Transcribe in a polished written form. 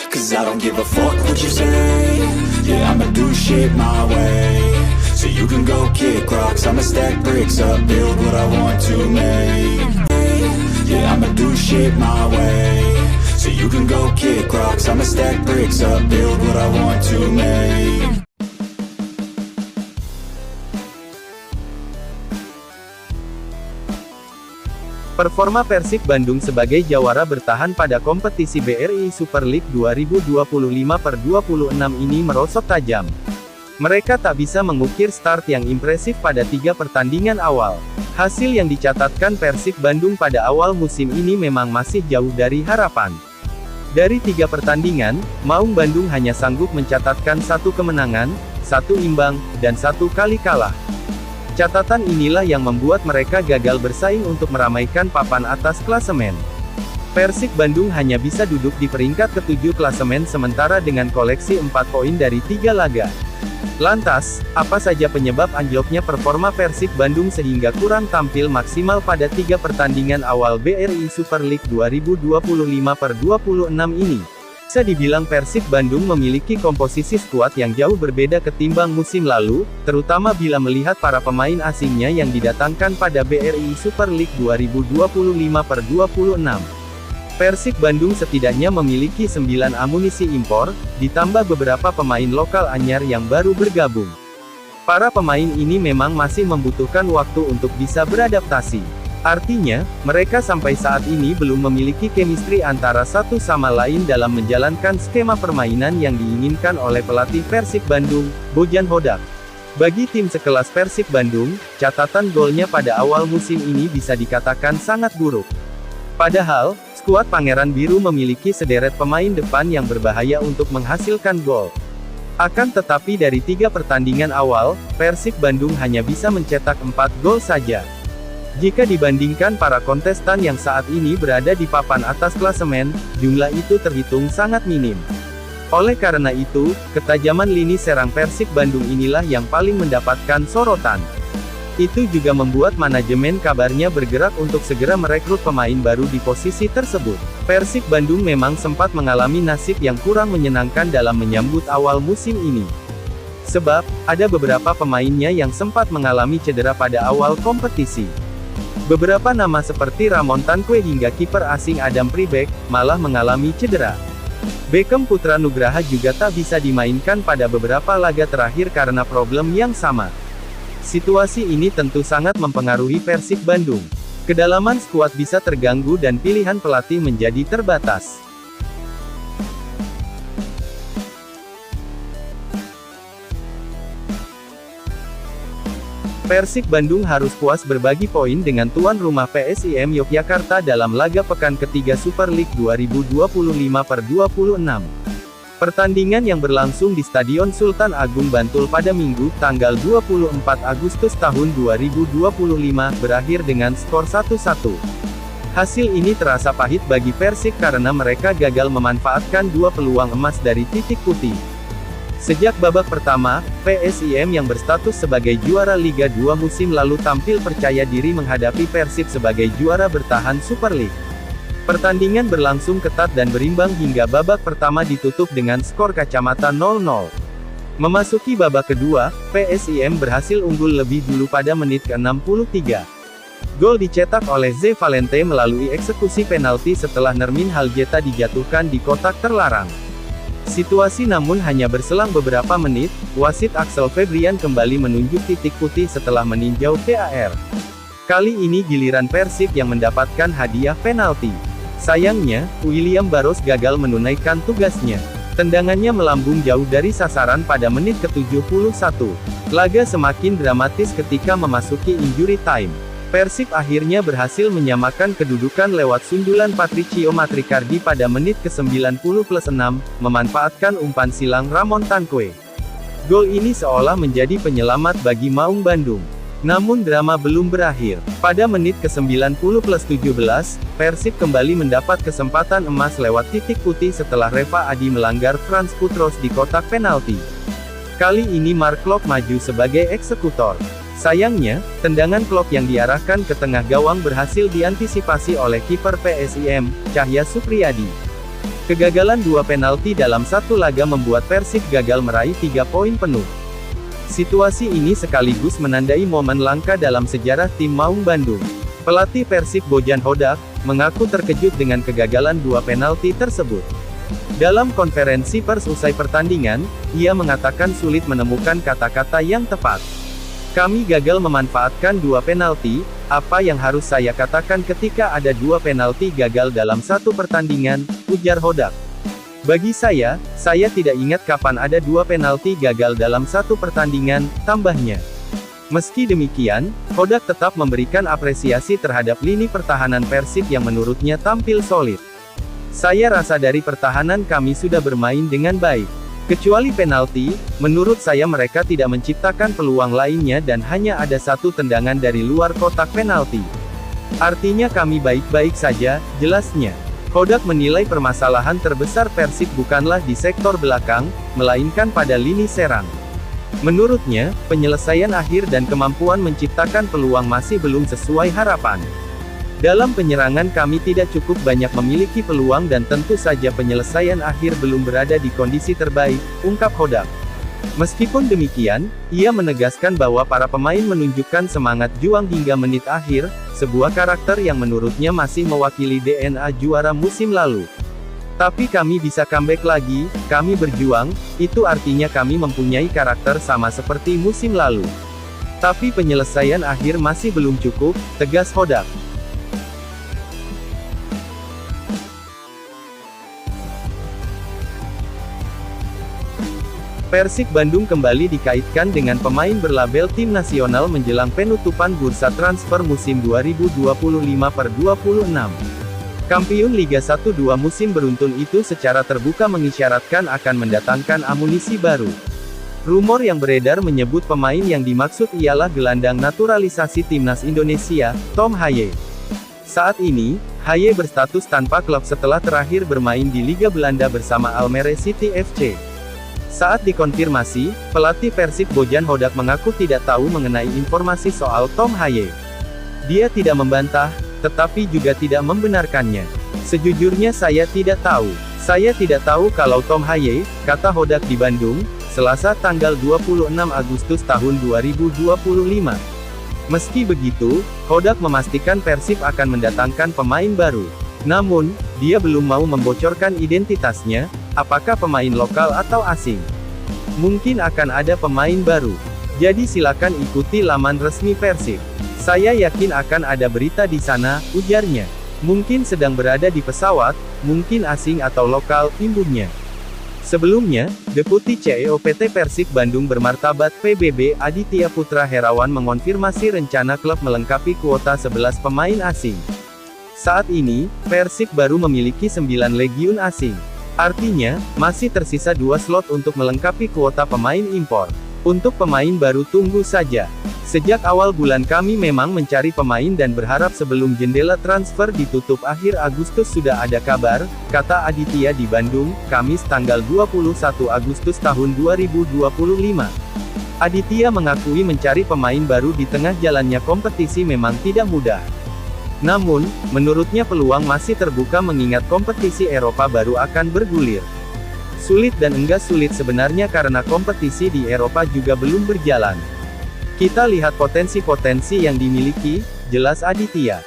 Cause I don't give a fuck what you say. Yeah, I'ma do shit my way. So you can go kick rocks, I'ma stack bricks up, build what I want to make. Yeah, I'ma do shit my way. So you can go kick rocks, I'ma stack bricks up, build what I want to make. Performa Persib Bandung sebagai jawara bertahan pada kompetisi BRI Super League 2025/26 ini merosot tajam. Mereka tak bisa mengukir start yang impresif pada 3 pertandingan awal. Hasil yang dicatatkan Persib Bandung pada awal musim ini memang masih jauh dari harapan. Dari 3 pertandingan, Maung Bandung hanya sanggup mencatatkan 1 kemenangan, 1 imbang, dan 1 kali kalah. Catatan inilah yang membuat mereka gagal bersaing untuk meramaikan papan atas klasemen. Persib Bandung hanya bisa duduk di peringkat ke-7 klasemen sementara dengan koleksi 4 poin dari 3 laga. Lantas, apa saja penyebab anjloknya performa Persib Bandung sehingga kurang tampil maksimal pada 3 pertandingan awal BRI Super League 2025/26 ini? Bisa dibilang Persib Bandung memiliki komposisi skuad yang jauh berbeda ketimbang musim lalu, terutama bila melihat para pemain asingnya yang didatangkan pada BRI Super League 2025/26. Persib Bandung setidaknya memiliki 9 amunisi impor, ditambah beberapa pemain lokal anyar yang baru bergabung. Para pemain ini memang masih membutuhkan waktu untuk bisa beradaptasi. Artinya, mereka sampai saat ini belum memiliki chemistry antara satu sama lain dalam menjalankan skema permainan yang diinginkan oleh pelatih Persib Bandung, Bojan Hodak. Bagi tim sekelas Persib Bandung, catatan golnya pada awal musim ini bisa dikatakan sangat buruk. Padahal, skuad Pangeran Biru memiliki sederet pemain depan yang berbahaya untuk menghasilkan gol. Akan tetapi dari 3 pertandingan awal, Persib Bandung hanya bisa mencetak 4 gol saja. Jika dibandingkan para kontestan yang saat ini berada di papan atas klasemen, jumlah itu terhitung sangat minim. Oleh karena itu, ketajaman lini serang Persib Bandung inilah yang paling mendapatkan sorotan. Itu juga membuat manajemen kabarnya bergerak untuk segera merekrut pemain baru di posisi tersebut. Persib Bandung memang sempat mengalami nasib yang kurang menyenangkan dalam menyambut awal musim ini. Sebab, ada beberapa pemainnya yang sempat mengalami cedera pada awal kompetisi. Beberapa nama seperti Ramon Tankwe hingga kiper asing Adam Pribek, malah mengalami cedera. Beckham Putra Nugraha juga tak bisa dimainkan pada beberapa laga terakhir karena problem yang sama. Situasi ini tentu sangat mempengaruhi Persib Bandung. Kedalaman skuad bisa terganggu dan pilihan pelatih menjadi terbatas. Persib Bandung harus puas berbagi poin dengan tuan rumah PSIM Yogyakarta dalam laga pekan ketiga Super League 2025/26. Pertandingan yang berlangsung di Stadion Sultan Agung Bantul pada Minggu, tanggal 24 Agustus tahun 2025, berakhir dengan skor 1-1. Hasil ini terasa pahit bagi Persib karena mereka gagal memanfaatkan 2 peluang emas dari titik putih. Sejak babak pertama, PSIM yang berstatus sebagai juara Liga 2 musim lalu tampil percaya diri menghadapi Persib sebagai juara bertahan Super League. Pertandingan berlangsung ketat dan berimbang hingga babak pertama ditutup dengan skor kacamata 0-0. Memasuki babak kedua, PSIM berhasil unggul lebih dulu pada menit ke-63. Gol dicetak oleh Z Valente melalui eksekusi penalti setelah Nermin Haljeta dijatuhkan di kotak terlarang. Situasi namun hanya berselang beberapa menit, wasit Axel Febrian kembali menunjuk titik putih setelah meninjau VAR. Kali ini giliran Persib yang mendapatkan hadiah penalti. Sayangnya, William Barros gagal menunaikan tugasnya. Tendangannya melambung jauh dari sasaran pada menit ke-71. Laga semakin dramatis ketika memasuki injury time. Persib akhirnya berhasil menyamakan kedudukan lewat sundulan Patricio Matricardi pada menit ke-90+6, memanfaatkan umpan silang Ramon Tankwe. Gol ini seolah menjadi penyelamat bagi Maung Bandung. Namun drama belum berakhir. Pada menit ke-90+17, Persib kembali mendapat kesempatan emas lewat titik putih setelah Reva Adi melanggar Frans Putros di kotak penalti. Kali ini Mark Klok maju sebagai eksekutor. Sayangnya, tendangan Klok yang diarahkan ke tengah gawang berhasil diantisipasi oleh kiper PSIM, Cahya Supriyadi. Kegagalan 2 penalti dalam satu laga membuat Persib gagal meraih 3 poin penuh. Situasi ini sekaligus menandai momen langka dalam sejarah tim Maung Bandung. Pelatih Persib Bojan Hodak mengaku terkejut dengan kegagalan 2 penalti tersebut. Dalam konferensi pers usai pertandingan, ia mengatakan sulit menemukan kata-kata yang tepat. Kami gagal memanfaatkan 2 penalti, apa yang harus saya katakan ketika ada 2 penalti gagal dalam satu pertandingan, ujar Hodak. Bagi saya tidak ingat kapan ada 2 penalti gagal dalam satu pertandingan, tambahnya. Meski demikian, Hodak tetap memberikan apresiasi terhadap lini pertahanan Persib yang menurutnya tampil solid. Saya rasa dari pertahanan kami sudah bermain dengan baik. Kecuali penalti, menurut saya mereka tidak menciptakan peluang lainnya dan hanya ada satu tendangan dari luar kotak penalti. Artinya kami baik-baik saja, jelasnya. Hodak menilai permasalahan terbesar Persib bukanlah di sektor belakang, melainkan pada lini serang. Menurutnya, penyelesaian akhir dan kemampuan menciptakan peluang masih belum sesuai harapan. Dalam penyerangan kami tidak cukup banyak memiliki peluang dan tentu saja penyelesaian akhir belum berada di kondisi terbaik, ungkap Hodak. Meskipun demikian, ia menegaskan bahwa para pemain menunjukkan semangat juang hingga menit akhir, sebuah karakter yang menurutnya masih mewakili DNA juara musim lalu. Tapi kami bisa comeback lagi, kami berjuang, itu artinya kami mempunyai karakter sama seperti musim lalu. Tapi penyelesaian akhir masih belum cukup, tegas Hodak. Persik Bandung kembali dikaitkan dengan pemain berlabel tim nasional menjelang penutupan bursa transfer musim 2025/26. Kampiun Liga 1 2 musim beruntun itu secara terbuka mengisyaratkan akan mendatangkan amunisi baru. Rumor yang beredar menyebut pemain yang dimaksud ialah gelandang naturalisasi timnas Indonesia, Tom Haye. Saat ini, Haye berstatus tanpa klub setelah terakhir bermain di Liga Belanda bersama Almere City FC. Saat dikonfirmasi, pelatih Persib Bojan Hodak mengaku tidak tahu mengenai informasi soal Tom Haye. Dia tidak membantah, tetapi juga tidak membenarkannya. Sejujurnya saya tidak tahu. Saya tidak tahu kalau Tom Haye, kata Hodak di Bandung, Selasa tanggal 26 Agustus tahun 2025. Meski begitu, Hodak memastikan Persib akan mendatangkan pemain baru. Namun, dia belum mau membocorkan identitasnya, apakah pemain lokal atau asing. Mungkin akan ada pemain baru. Jadi silakan ikuti laman resmi Persib. Saya yakin akan ada berita di sana, ujarnya. Mungkin sedang berada di pesawat, mungkin asing atau lokal, imbuhnya. Sebelumnya, Deputi CEO PT Persib Bandung bermartabat PBB Aditya Putra Herawan mengonfirmasi rencana klub melengkapi kuota 11 pemain asing. Saat ini, Persib baru memiliki 9 legiun asing. Artinya, masih tersisa 2 slot untuk melengkapi kuota pemain impor. Untuk pemain baru tunggu saja. Sejak awal bulan kami memang mencari pemain dan berharap sebelum jendela transfer ditutup akhir Agustus sudah ada kabar, kata Aditya di Bandung, Kamis tanggal 21 Agustus tahun 2025. Aditya mengakui mencari pemain baru di tengah jalannya kompetisi memang tidak mudah. Namun, menurutnya peluang masih terbuka mengingat kompetisi Eropa baru akan bergulir. Sulit dan enggak sulit sebenarnya karena kompetisi di Eropa juga belum berjalan. Kita lihat potensi-potensi yang dimiliki, jelas Aditya.